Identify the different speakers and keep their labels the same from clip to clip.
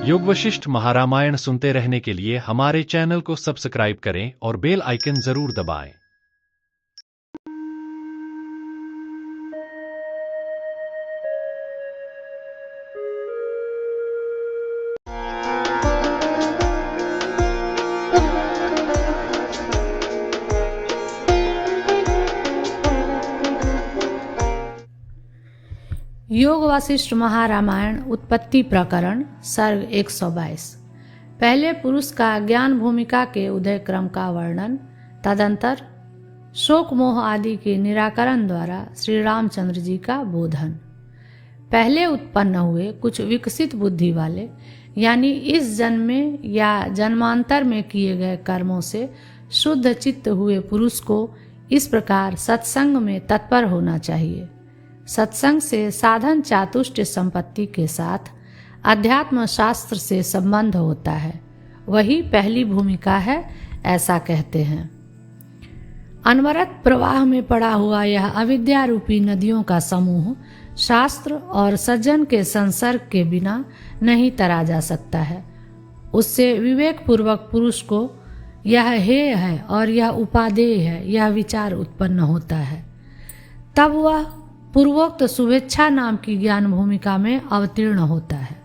Speaker 1: योग वशिष्ठ महारामायण सुनते रहने के लिए हमारे चैनल को सब्सक्राइब करें और बेल आइकन जरूर दबाएं।
Speaker 2: योग वशिष्ठ महारामायण उत्पत्ति प्रकरण सर्ग 122। पहले पुरुष का ज्ञान भूमिका के उदय क्रम का वर्णन, तदंतर शोक मोह आदि के निराकरण द्वारा श्री रामचंद्र जी का बोधन। पहले उत्पन्न हुए कुछ विकसित बुद्धि वाले, यानी इस जन्म में या जन्मांतर में किए गए कर्मों से शुद्ध चित्त हुए पुरुष को इस प्रकार सत्संग में तत्पर होना चाहिए। सत्संग से साधन चातुष्ट संपत्ति के साथ अध्यात्म शास्त्र से संबंध होता है, वही पहली भूमिका है, ऐसा कहते हैं। अनवरत प्रवाह में पड़ा हुआ यह अविद्या रूपी नदियों का समूह शास्त्र और सज्जन के संसर्ग के बिना नहीं तरा जा सकता है। उससे विवेक पूर्वक पुरुष को यह हेय है और यह उपादेय है, यह विचार उत्पन्न होता है। तब वह पूर्वोक्त शुभेच्छा नाम की ज्ञान भूमिका में अवतीर्ण होता है।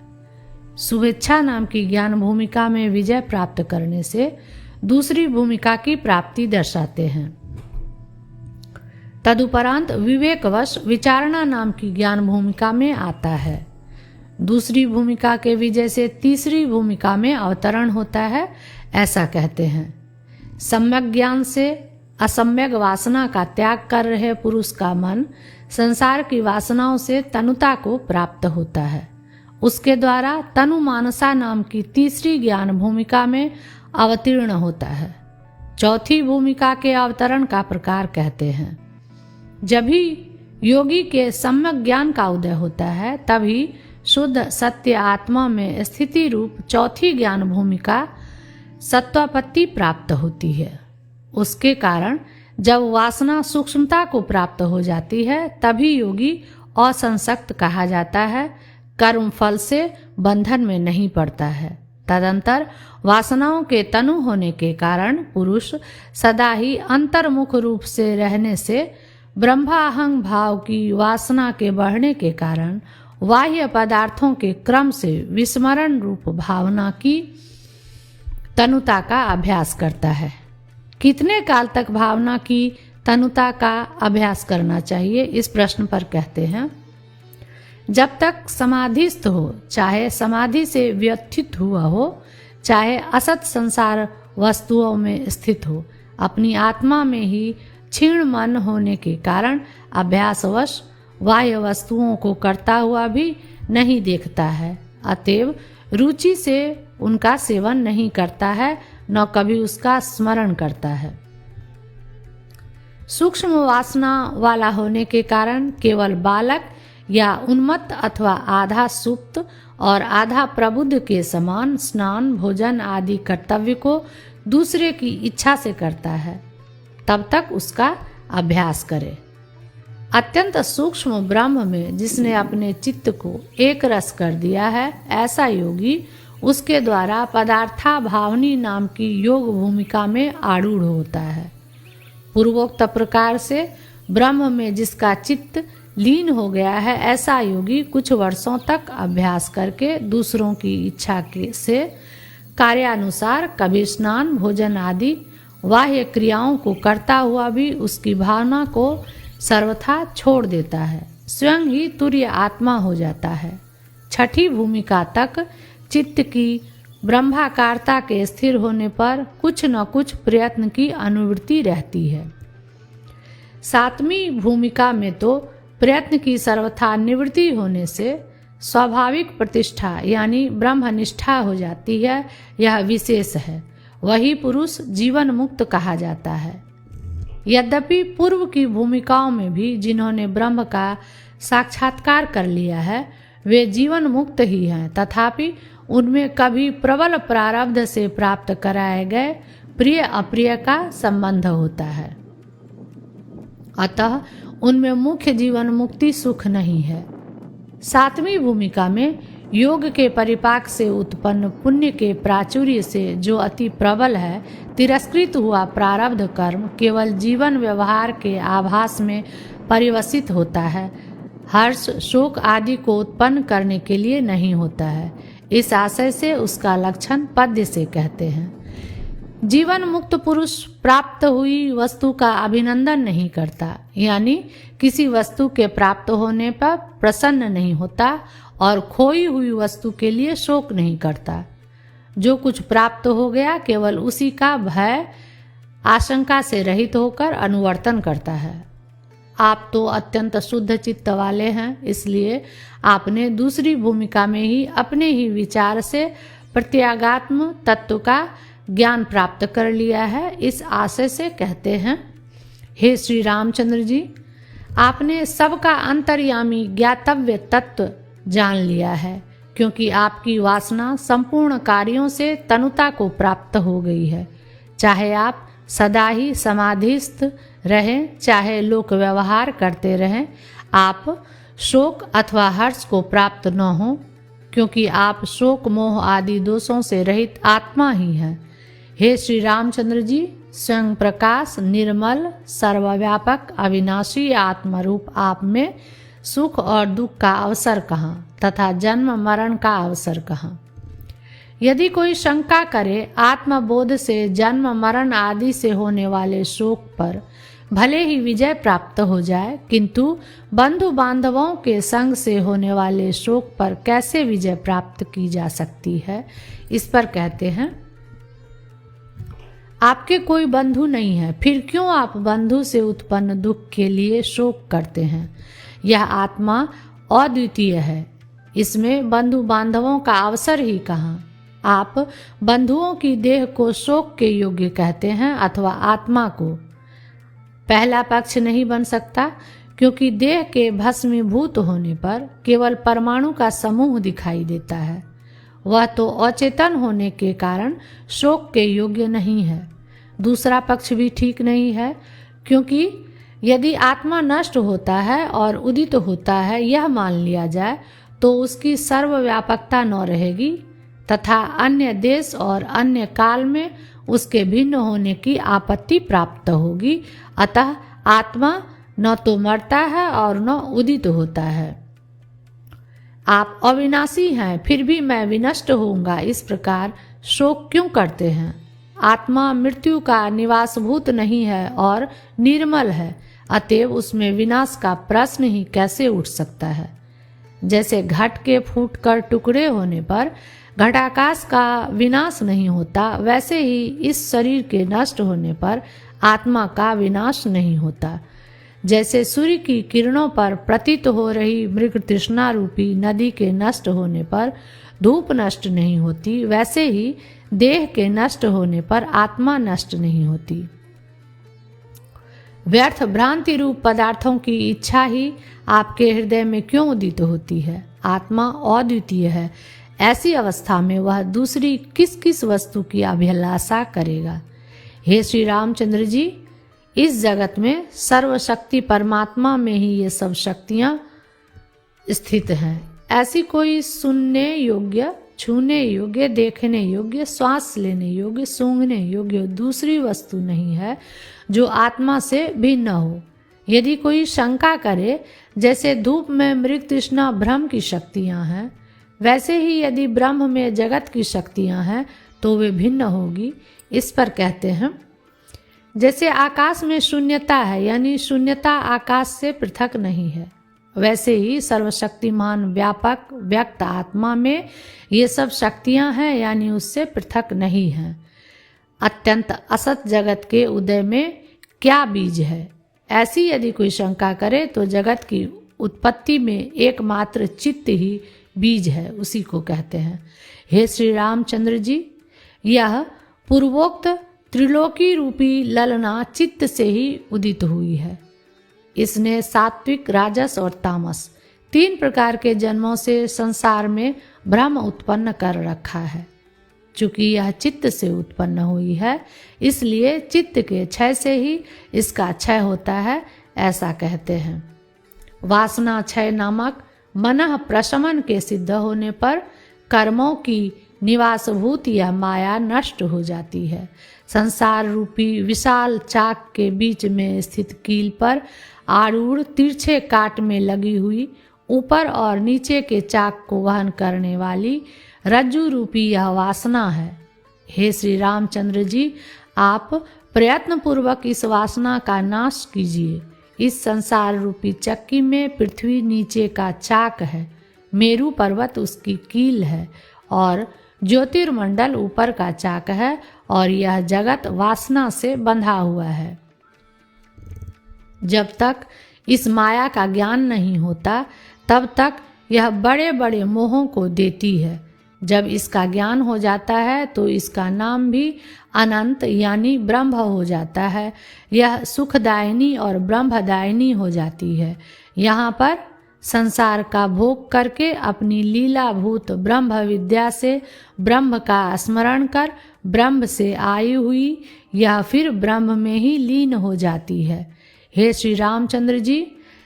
Speaker 2: शुभेच्छा नाम की ज्ञान भूमिका में विजय प्राप्त करने से दूसरी भूमिका की प्राप्ति दर्शाते हैं। तदुपरांत विवेकवश विचारणा नाम की ज्ञान भूमिका में आता है। दूसरी भूमिका के विजय से तीसरी भूमिका में अवतरण होता है, ऐसा कहते हैं। सम्यक ज्ञान से असम्यक वासना का त्याग कर रहे पुरुष का मन संसार की वासनाओं से तनुता को प्राप्त होता है। उसके द्वारा तनु मानसा नाम की तीसरी ज्ञान भूमिका में अवतीर्ण होता है। चौथी भूमिका के अवतरण का प्रकार कहते हैं। जब भी योगी के सम्यक ज्ञान का उदय होता है, तभी शुद्ध सत्य आत्मा में स्थिति रूप चौथी ज्ञान भूमिका सत्वापत्ति प्राप्त होती है। उसके कारण जब वासना सूक्ष्मता को प्राप्त हो जाती है, तभी योगी असंसक्त कहा जाता है, कर्म फल से बंधन में नहीं पड़ता है। तदंतर वासनाओं के तनु होने के कारण पुरुष सदा ही अंतर्मुख रूप से रहने से ब्रह्माहं भाव की वासना के बढ़ने के कारण बाह्य पदार्थों के क्रम से विस्मरण रूप भावना की तनुता का अभ्यास करता है। कितने काल तक भावना की तनुता का अभ्यास करना चाहिए, इस प्रश्न पर कहते हैं, जब तक समाधिस्थ हो, चाहे समाधि से व्यथित हुआ हो, चाहे असत संसार वस्तुओं में स्थित हो, अपनी आत्मा में ही क्षीण मन होने के कारण अभ्यासवश बाह्य वस्तुओं को करता हुआ भी नहीं देखता है। अतएव रुचि से उनका सेवन नहीं करता है, न कभी उसका स्मरण करता है। सूक्ष्म वासना वाला होने के कारण केवल बालक या उन्मत्त अथवा आधा सुप्त और आधा प्रबुद्ध के समान स्नान, भोजन आदि कर्तव्य को दूसरे की इच्छा से करता है, तब तक उसका अभ्यास करे। अत्यंत सूक्ष्म ब्रह्म में जिसने अपने चित्त को एक रस कर दिया है, ऐसा योगी उसके द्वारा पदार्था भावनी नाम की योग भूमिका में आरूढ़ होता है। पूर्वोक्त प्रकार से ब्रह्म में जिसका चित्त लीन हो गया है, ऐसा योगी कुछ वर्षों तक अभ्यास करके दूसरों की इच्छा से कार्यानुसार कभी स्नान, भोजन आदि बाह्य क्रियाओं को करता हुआ भी उसकी भावना को सर्वथा छोड़ देता है, स्वयं ही तुर्य आत्मा हो जाता है। छठी भूमिका तक चित्त की ब्रह्माकारता के स्थिर होने पर कुछ न कुछ प्रयत्न की अनुवृत्ति रहती है। सातवीं भूमिका में तो प्रयत्न की सर्वथा निवृत्ति होने से स्वाभाविक प्रतिष्ठा यानी ब्रह्मनिष्ठा हो जाती है, यह विशेष है। वही पुरुष जीवन मुक्त कहा जाता है। यद्यपि पूर्व की भूमिकाओं में भी जिन्होंने ब्रह्म का साक्षात्कार कर लिया है, वे जीवन मुक्त ही हैं, तथापि उनमें कभी प्रबल प्रारब्ध से प्राप्त कराए गए प्रिय अप्रिय का संबंध होता है। अतः उनमें मुख्य जीवन मुक्ति सुख नहीं है। सातवीं भूमिका में योग के परिपाक से उत्पन्न पुण्य के प्राचुर्य से जो अति प्रबल है, तिरस्कृत हुआ प्रारब्ध कर्म केवल जीवन व्यवहार के आभास में परिवसित होता है, हर्ष शोक आदि को उत्पन्न करने के लिए नहीं होता है। इस आशय से उसका लक्षण पद्य से कहते हैं। जीवन मुक्त पुरुष प्राप्त हुई वस्तु का अभिनंदन नहीं करता, यानी किसी वस्तु के प्राप्त होने पर प्रसन्न नहीं होता और खोई हुई वस्तु के लिए शोक नहीं करता। जो कुछ प्राप्त हो गया केवल उसी का भय आशंका से रहित होकर अनुवर्तन करता है। आप तो अत्यंत शुद्ध चित्त वाले हैं, इसलिए आपने दूसरी भूमिका में ही अपने ही विचार से प्रत्यागात्म तत्व का ज्ञान प्राप्त कर लिया है। इस आशय से कहते हैं, हे श्री रामचंद्र जी, आपने सबका अंतर्यामी ज्ञातव्य तत्व जान लिया है, क्योंकि आपकी वासना संपूर्ण कार्यों से तनुता को प्राप्त हो गई है। चाहे आप सदा ही समाधिस्थ रहें, चाहे लोक व्यवहार करते रहें, आप शोक अथवा हर्ष को प्राप्त न हो, क्योंकि आप शोक मोह आदि दोषों से रहित आत्मा ही हैं। हे श्री रामचंद्र जी, स्वयं प्रकाश निर्मल सर्वव्यापक अविनाशी आत्मरूप आप में सुख और दुख का अवसर कहाँ तथा जन्म मरण का अवसर कहाँ। यदि कोई शंका करे आत्मबोध से जन्म मरण आदि से होने वाले शोक पर भले ही विजय प्राप्त हो जाए, किंतु बंधु बांधवों के संग से होने वाले शोक पर कैसे विजय प्राप्त की जा सकती है। इस पर कहते हैं, आपके कोई बंधु नहीं है, फिर क्यों आप बंधु से उत्पन्न दुख के लिए शोक करते हैं। यह आत्मा अद्वितीय है, इसमें बंधु बांधवों का अवसर ही कहाँ। आप बंधुओं की देह को शोक के योग्य कहते हैं अथवा आत्मा को। पहला पक्ष नहीं बन सकता, क्योंकि देह के भस्मीभूत होने पर केवल परमाणु का समूह दिखाई देता है। वह तो अचेतन होने के कारण शोक के योग्य नहीं है। दूसरा पक्ष भी ठीक नहीं है, क्योंकि यदि आत्मा नष्ट होता है और उदित होता है यह मान लिया जाए, तो उसकी सर्वव्यापकता न रहेगी तथा अन्य देश और अन्य काल में उसके भिन्न होने की आपत्ति प्राप्त होगी। अतः आत्मा न तो मरता है और न उदित होता है। आप अविनाशी हैं, फिर भी मैं विनष्ट होऊंगा, इस प्रकार शोक क्यों करते हैं। आत्मा मृत्यु का निवासभूत नहीं है और निर्मल है, अतएव उसमें विनाश का प्रश्न ही कैसे उठ सकता है। जैसे घट के फूटकर टुकड़े होने पर घटाकाश का विनाश नहीं होता, वैसे ही इस शरीर के नष्ट होने पर आत्मा का विनाश नहीं होता। जैसे सूर्य की किरणों पर प्रतीत हो रही मृग तृष्णा रूपी नदी के नष्ट होने पर धूप नष्ट नहीं होती, वैसे ही देह के नष्ट होने पर आत्मा नष्ट नहीं होती। व्यर्थ भ्रांति रूप पदार्थों की इच्छा ही आपके हृदय में क्यों उदित होती है। आत्मा अद्वितीय है, ऐसी अवस्था में वह दूसरी किस किस वस्तु की अभिलाषा करेगा। हे श्री रामचंद्र जी, इस जगत में सर्वशक्ति परमात्मा में ही ये सब शक्तियां स्थित हैं। ऐसी कोई सुनने योग्य, छूने योग्य, देखने योग्य, श्वास लेने योग्य, सूंघने योग्य दूसरी वस्तु नहीं है जो आत्मा से भिन्न हो। यदि कोई शंका करे, जैसे धूप में मृग तृष्णा ब्रह्म की शक्तियां हैं, वैसे ही यदि ब्रह्म में जगत की शक्तियां हैं तो वे भिन्न होगी। इस पर कहते हैं, जैसे आकाश में शून्यता है, यानी शून्यता आकाश से पृथक नहीं है, वैसे ही सर्वशक्तिमान व्यापक व्यक्त आत्मा में ये सब शक्तियां हैं, यानी उससे पृथक नहीं हैं। अत्यंत असत जगत के उदय में क्या बीज है, ऐसी यदि कोई शंका करे तो जगत की उत्पत्ति में एकमात्र चित्त ही बीज है, उसी को कहते हैं। हे श्री रामचंद्र जी, यह पूर्वोक्त त्रिलोकी रूपी ललना चित्त से ही उदित हुई है। इसने सात्विक, राजस और तामस 3 प्रकार के जन्मों से संसार में भ्रम उत्पन्न कर रखा है। चूंकि यह चित्त से उत्पन्न हुई है, इसलिए चित्त के क्षय से ही इसका क्षय होता है, ऐसा कहते हैं। वासना क्षय नामक मनः प्रशमन के सिद्ध होने पर कर्मों की निवासभूत यह माया नष्ट हो जाती है। संसार रूपी विशाल चाक के बीच में स्थित कील पर आरूढ़ तिरछे काट में लगी हुई ऊपर और नीचे के चाक को वहन करने वाली रज्जु रूपी यह वासना है। हे श्री रामचंद्र जी, आप प्रयत्न पूर्वक इस वासना का नाश कीजिए। इस संसार रूपी चक्की में पृथ्वी नीचे का चाक है, मेरु पर्वत उसकी कील है और ज्योतिर्मंडल ऊपर का चाक है और यह जगत वासना से बंधा हुआ है। जब तक इस माया का ज्ञान नहीं होता तब तक यह बड़े बड़े मोहों को देती है। जब इसका ज्ञान हो जाता है तो इसका नाम भी अनंत यानी ब्रह्म हो जाता है। यह सुखदायिनी और ब्रह्मदायिनी हो जाती है। यहाँ पर संसार का भोग करके अपनी लीलाभूत ब्रह्म विद्या से ब्रह्म का स्मरण कर ब्रह्म से आई हुई यह फिर ब्रह्म में ही लीन हो जाती है। हे श्री रामचंद्र जी,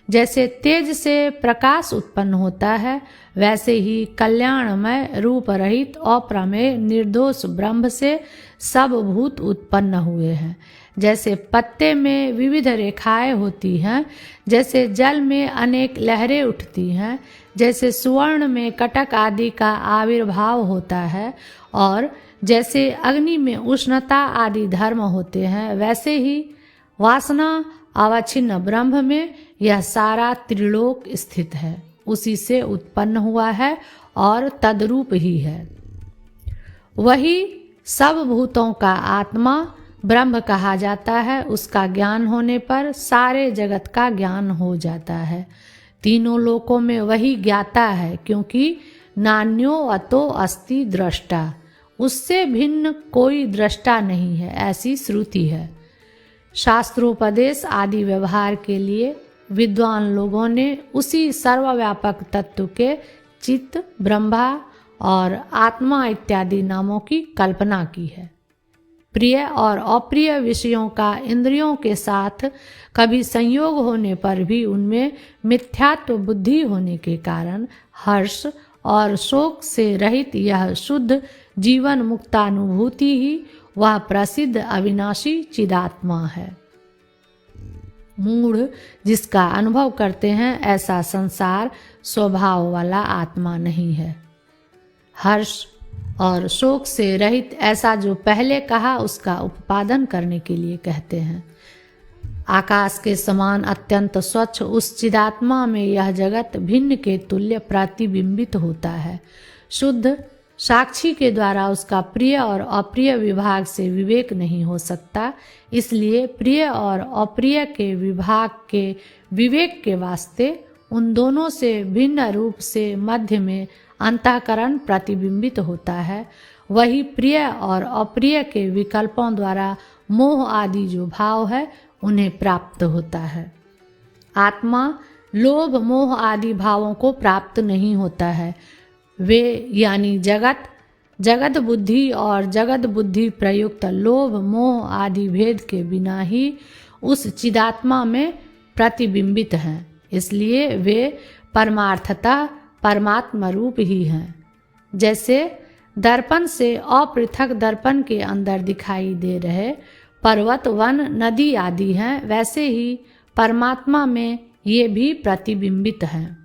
Speaker 2: जैसे तेज से प्रकाश उत्पन्न होता है वैसे ही कल्याणमय रूप रहित अप्रमेय निर्दोष ब्रह्म से सब भूत उत्पन्न हुए हैं। जैसे पत्ते में विविध रेखाएं होती हैं, जैसे जल में अनेक लहरें उठती हैं, जैसे सुवर्ण में कटक आदि का आविर्भाव होता है और जैसे अग्नि में उष्णता आदि धर्म होते हैं, वैसे ही वासना अवच्छिन्न ब्रह्म में यह सारा त्रिलोक स्थित है। उसी से उत्पन्न हुआ है और तद्रूप ही है। वही सब भूतों का आत्मा ब्रह्म कहा जाता है। उसका ज्ञान होने पर सारे जगत का ज्ञान हो जाता है। तीनों लोकों में वही ज्ञाता है, क्योंकि नान्यो अतो अस्ति दृष्टा, उससे भिन्न कोई दृष्टा नहीं है, ऐसी श्रुति है। शास्त्रोपदेश आदि व्यवहार के लिए विद्वान लोगों ने उसी सर्वव्यापक तत्व के चित्त, ब्रह्मा और आत्मा इत्यादि नामों की कल्पना की है। प्रिय और अप्रिय विषयों का इंद्रियों के साथ कभी संयोग होने पर भी उनमें मिथ्यात्व बुद्धि होने के कारण हर्ष और शोक से रहित यह शुद्ध जीवन मुक्तानुभूति ही वह प्रसिद्ध अविनाशी चिदात्मा है। मूढ़ जिसका अनुभव करते हैं ऐसा संसार स्वभाव वाला आत्मा नहीं है। हर्ष और शोक से रहित ऐसा जो पहले कहा उसका उपादन करने के लिए कहते हैं। आकाश के समान अत्यंत स्वच्छ उस चिदात्मा में यह जगत भिन्न के तुल्य प्रतिबिंबित होता है। शुद्ध साक्षी के द्वारा उसका प्रिय और अप्रिय विभाग से विवेक नहीं हो सकता। इसलिए प्रिय और अप्रिय के विभाग के विवेक के वास्ते उन दोनों से भिन्न रूप से मध्य में अंतःकरण प्रतिबिंबित होता है। वही प्रिय और अप्रिय के विकल्पों द्वारा मोह आदि जो भाव है उन्हें प्राप्त होता है। आत्मा लोभ मोह आदि भावों को प्राप्त नहीं होता है। वे यानी जगत बुद्धि और जगत बुद्धि प्रयुक्त लोभ मोह आदि भेद के बिना ही उस चिदात्मा में प्रतिबिंबित हैं। इसलिए वे परमार्थतः परमात्मा रूप ही हैं। जैसे दर्पण से अपृथक दर्पण के अंदर दिखाई दे रहे पर्वत वन नदी आदि हैं, वैसे ही परमात्मा में ये भी प्रतिबिंबित हैं।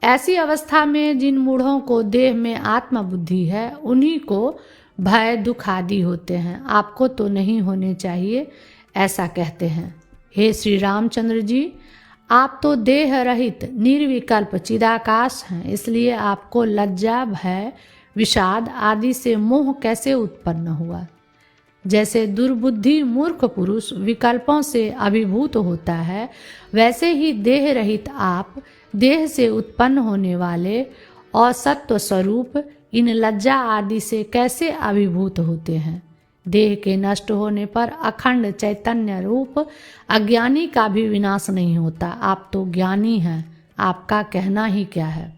Speaker 2: ऐसी अवस्था में जिन मूढ़ों को देह में आत्मबुद्धि है उन्हीं को भय दुख आदि होते हैं, आपको तो नहीं होने चाहिए, ऐसा कहते हैं। हे श्री रामचंद्र जी, आप तो देह रहित निर्विकल्प चिदाकाश हैं, इसलिए आपको लज्जा भय विषाद आदि से मोह कैसे उत्पन्न हुआ। जैसे दुर्बुद्धि मूर्ख पुरुष विकल्पों से अभिभूत होता है, वैसे ही देह रहित आप देह से उत्पन्न होने वाले असत्व स्वरूप इन लज्जा आदि से कैसे अभिभूत होते हैं। देह के नष्ट होने पर अखंड चैतन्य रूप अज्ञानी का भी विनाश नहीं होता। आप तो ज्ञानी हैं, आपका कहना ही क्या है।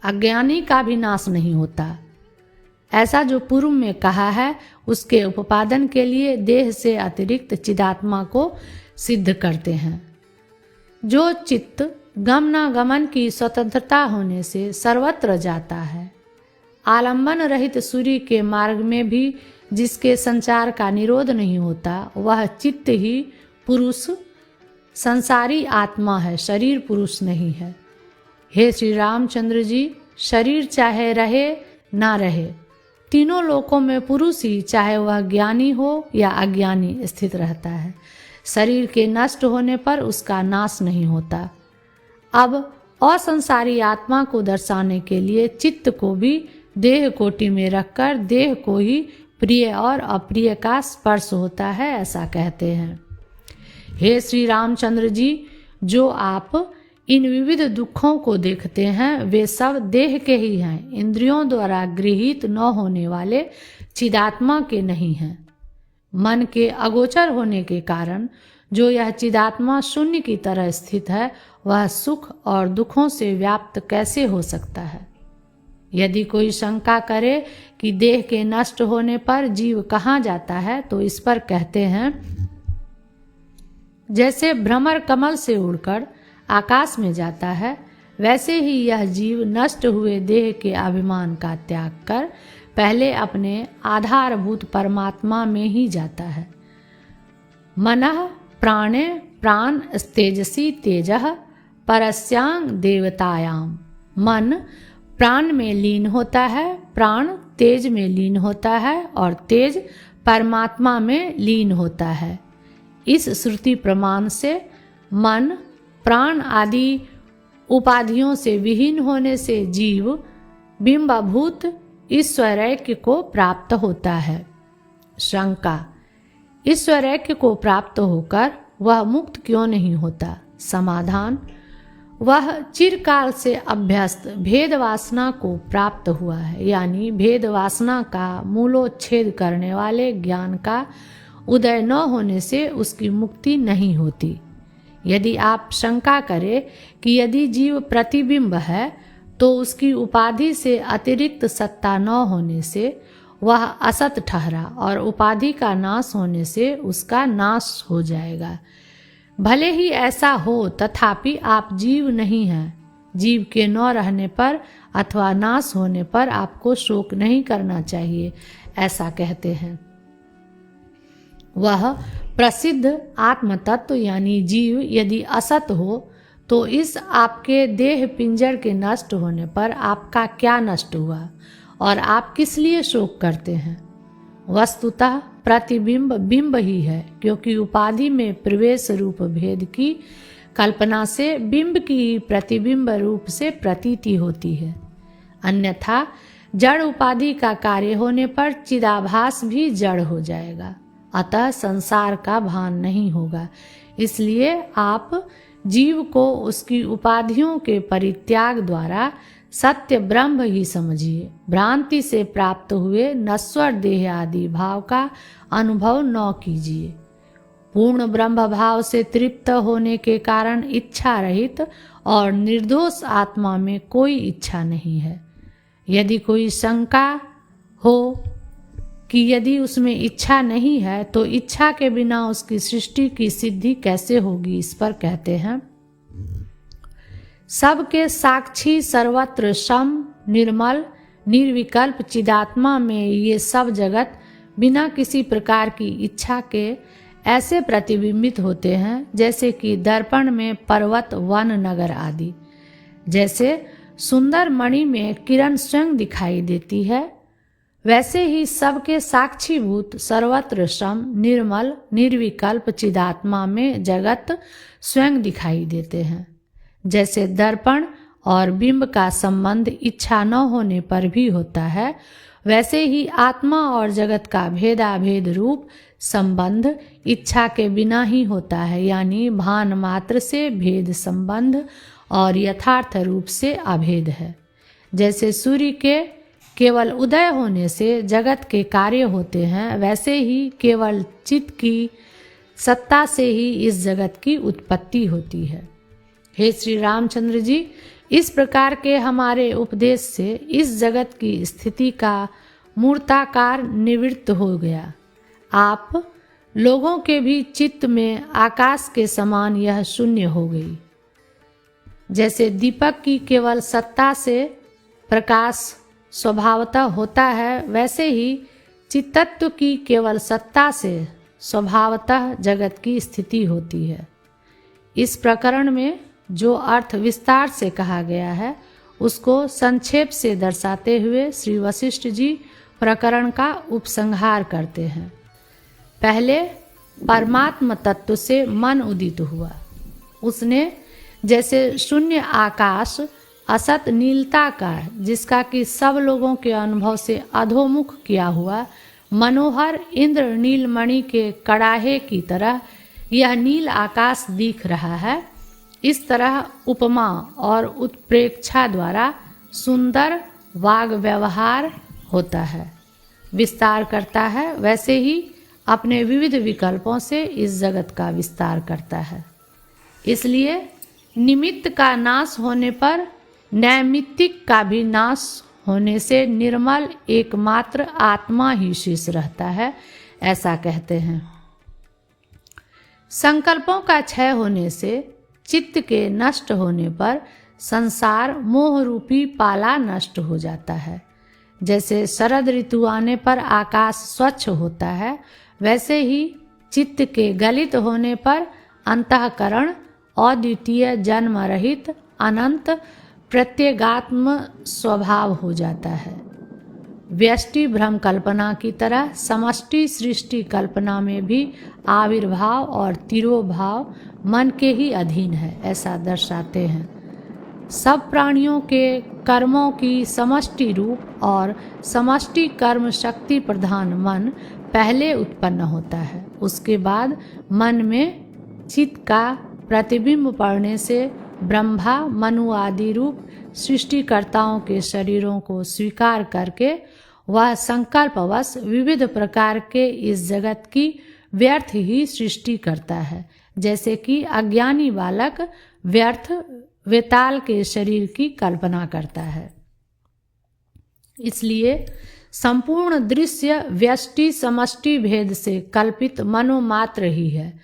Speaker 2: अज्ञानी का भी नाश नहीं होता, ऐसा जो पूर्व में कहा है उसके उपादन के लिए देह से अतिरिक्त चिदात्मा को सिद्ध करते हैं। जो चित्त गमनागमन की स्वतंत्रता होने से सर्वत्र जाता है। आलंबन रहित सूर्य के मार्ग में भी जिसके संचार का निरोध नहीं होता, वह चित्त ही पुरुष संसारी आत्मा है, शरीर पुरुष नहीं है। हे श्री रामचंद्र जी, शरीर चाहे रहे ना रहे, तीनों लोकों में पुरुष ही, चाहे वह ज्ञानी हो या अज्ञानी, स्थित रहता है। शरीर के नष्ट होने पर उसका नाश नहीं होता। अब असंसारी आत्मा को दर्शाने के लिए चित्त को भी देह कोटि में रखकर देह को ही प्रिय और अप्रिय का स्पर्श होता है, ऐसा कहते हैं। हे श्री रामचंद्र जी, जो आप इन विविध दुखों को देखते हैं वे सब देह के ही हैं, इंद्रियों द्वारा गृहीत न होने वाले चिदात्मा के नहीं हैं। मन के अगोचर होने के कारण जो यह चिदात्मा शून्य की तरह स्थित है, वह सुख और दुखों से व्याप्त कैसे हो सकता है। यदि कोई शंका करे कि देह के नष्ट होने पर जीव कहाँ जाता है, तो इस पर कहते हैं, जैसे भ्रमर कमल से उड़कर आकाश में जाता है, वैसे ही यह जीव नष्ट हुए देह के अभिमान का त्याग कर पहले अपने आधारभूत परमात्मा में ही जाता है। मनः प्राणे प्राण तेजसी तेजः परस्यांग देवतायाम। मन प्राण में लीन होता है, प्राण तेज में लीन होता है और तेज परमात्मा में लीन होता है। इस श्रुति प्रमाण से मन प्राण आदि उपाधियों से विहीन होने से जीव बिंबभूत ईश्वरैक्य को प्राप्त होता है। शंका, ईश्वरैक्य को प्राप्त होकर वह मुक्त क्यों नहीं होता। समाधान, वह चिरकाल से अभ्यस्त भेद वासना को प्राप्त हुआ है, यानी भेद वासना का मूलोच्छेद करने वाले ज्ञान का उदय न होने से उसकी मुक्ति नहीं होती। यदि आप शंका करें कि यदि जीव प्रतिबिंब है तो उसकी उपाधि से अतिरिक्त सत्ता न होने से वह असत ठहरा और उपाधि का नाश होने से उसका नाश हो जाएगा। भले ही ऐसा हो, तथापि आप जीव नहीं हैं। जीव के न रहने पर अथवा नाश होने पर आपको शोक नहीं करना चाहिए, ऐसा कहते हैं। वह प्रसिद्ध आत्म तत्व यानी जीव यदि असत हो तो इस आपके देह पिंजर के नष्ट होने पर आपका क्या नष्ट हुआ और आप किस लिए शोक करते हैं। वस्तुतः प्रतिबिंब बिंब ही है, क्योंकि उपाधि में प्रवेश रूप भेद की कल्पना से बिंब की प्रतिबिंब रूप से प्रतीति होती है। अन्यथा जड़ उपाधि का कार्य होने पर चिदाभास भी जड़ हो जाएगा, अतः संसार का भान नहीं होगा। इसलिए आप जीव को उसकी उपाधियों के परित्याग द्वारा सत्य ब्रह्म ही समझिए। भ्रांति से प्राप्त हुए नश्वर देह आदि भाव का अनुभव न कीजिए। पूर्ण ब्रह्म भाव से तृप्त होने के कारण इच्छा रहित और निर्दोष आत्मा में कोई इच्छा नहीं है। यदि कोई शंका हो कि यदि उसमें इच्छा नहीं है तो इच्छा के बिना उसकी सृष्टि की सिद्धि कैसे होगी, इस पर कहते हैं, सबके साक्षी सर्वत्र सम निर्मल निर्विकल्प चिदात्मा में ये सब जगत बिना किसी प्रकार की इच्छा के ऐसे प्रतिबिंबित होते हैं जैसे कि दर्पण में पर्वत वन नगर आदि। जैसे सुंदर मणि में किरण स्वयं दिखाई देती है, वैसे ही सबके साक्षीभूत सर्वत्र सम निर्मल निर्विकल्प चिदात्मा में जगत स्वयं दिखाई देते हैं। जैसे दर्पण और बिंब का संबंध इच्छा न होने पर भी होता है, वैसे ही आत्मा और जगत का भेदाभेद रूप संबंध इच्छा के बिना ही होता है, यानी भान मात्र से भेद संबंध और यथार्थ रूप से अभेद है। जैसे सूर्य के केवल उदय होने से जगत के कार्य होते हैं, वैसे ही केवल चित्त की सत्ता से ही इस जगत की उत्पत्ति होती है। हे श्री रामचंद्र जी, इस प्रकार के हमारे उपदेश से इस जगत की स्थिति का मूर्ताकार निवृत्त हो गया। आप लोगों के भी चित्त में आकाश के समान यह शून्य हो गई। जैसे दीपक की केवल सत्ता से प्रकाश स्वभावतः होता है, वैसे ही चित्तत्व की केवल सत्ता से स्वभावतः जगत की स्थिति होती है। इस प्रकरण में जो अर्थ विस्तार से कहा गया है उसको संक्षेप से दर्शाते हुए श्री वशिष्ठ जी प्रकरण का उपसंहार करते हैं। पहले परमात्म तत्व से मन उदित हुआ। उसने जैसे शून्य आकाश असत नीलता का, जिसका कि सब लोगों के अनुभव से अधोमुख किया हुआ मनोहर इंद्र नीलमणि के कड़ाहे की तरह यह नील आकाश दिख रहा है, इस तरह उपमा और उत्प्रेक्षा द्वारा सुंदर वाग व्यवहार होता है, विस्तार करता है, वैसे ही अपने विविध विकल्पों से इस जगत का विस्तार करता है। इसलिए निमित्त का नाश होने पर नैमित्तिक का भी नाश होने से निर्मल एकमात्र आत्मा ही शेष रहता है, ऐसा कहते हैं। संकल्पों का क्षय होने से, चित्त के नष्ट होने पर संसार मोह रूपी पाला नष्ट हो जाता है। जैसे शरद ऋतु आने पर आकाश स्वच्छ होता है, वैसे ही चित्त के गलित होने पर अंतःकरण अद्वितीय जन्म रहित अनंत प्रत्यगात्म स्वभाव हो जाता है। व्यष्टि भ्रम कल्पना की तरह समष्टि सृष्टि कल्पना में भी आविर्भाव और तिरोभाव मन के ही अधीन है, ऐसा दर्शाते हैं। सब प्राणियों के कर्मों की समष्टि रूप और समष्टि कर्म शक्ति प्रधान मन पहले उत्पन्न होता है। उसके बाद मन में चित्त का प्रतिबिंब पड़ने से ब्रह्मा मनु आदि रूप सृष्टिकर्ताओं के शरीरों को स्वीकार करके वह संकल्पवश विविध प्रकार के इस जगत की व्यर्थ ही सृष्टि करता है। जैसे कि अज्ञानी बालक व्यर्थ वेताल के शरीर की कल्पना करता है। इसलिए संपूर्ण दृश्य व्यष्टि समष्टि भेद से कल्पित मनोमात्र ही है।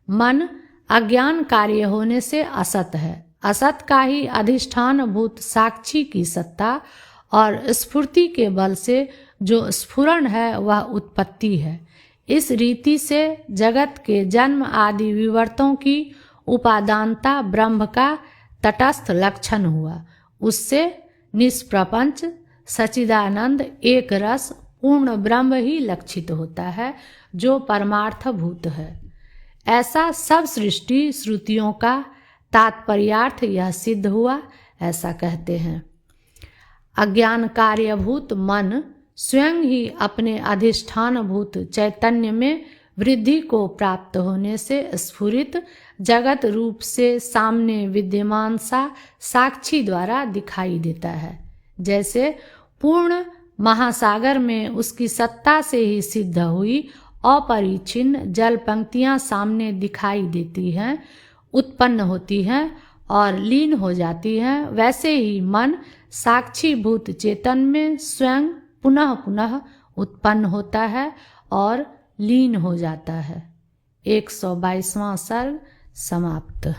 Speaker 2: मन अज्ञान कार्य होने से असत है। असत का ही अधिष्ठान भूत साक्षी की सत्ता और स्फूर्ति के बल से जो स्फुरण है वह उत्पत्ति है। इस रीति से जगत के जन्म आदि विवर्तों की उपादानता ब्रह्म का तटस्थ लक्षण हुआ। उससे निष्प्रपंच सच्चिदानंद एक रस पूर्ण ब्रह्म ही लक्षित होता है, जो परमार्थ भूत है। ऐसा सब सृष्टि श्रुतियों का तात्पर्यार्थ यह सिद्ध हुआ, ऐसा कहते हैं। अज्ञान कार्यभूत मन स्वयं ही अपने अधिष्ठान भूत चैतन्य में वृद्धि को प्राप्त होने से स्फुरित जगत रूप से सामने विद्यमान सा साक्षी द्वारा दिखाई देता है। जैसे पूर्ण महासागर में उसकी सत्ता से ही सिद्ध हुई अपरिच्छिन्न जल पंक्तियां सामने दिखाई देती हैं, उत्पन्न होती हैं और लीन हो जाती हैं, वैसे ही मन साक्षी भूत चेतन में स्वयं पुनः पुनः उत्पन्न होता है और लीन हो जाता है। 122वां सर्ग समाप्त।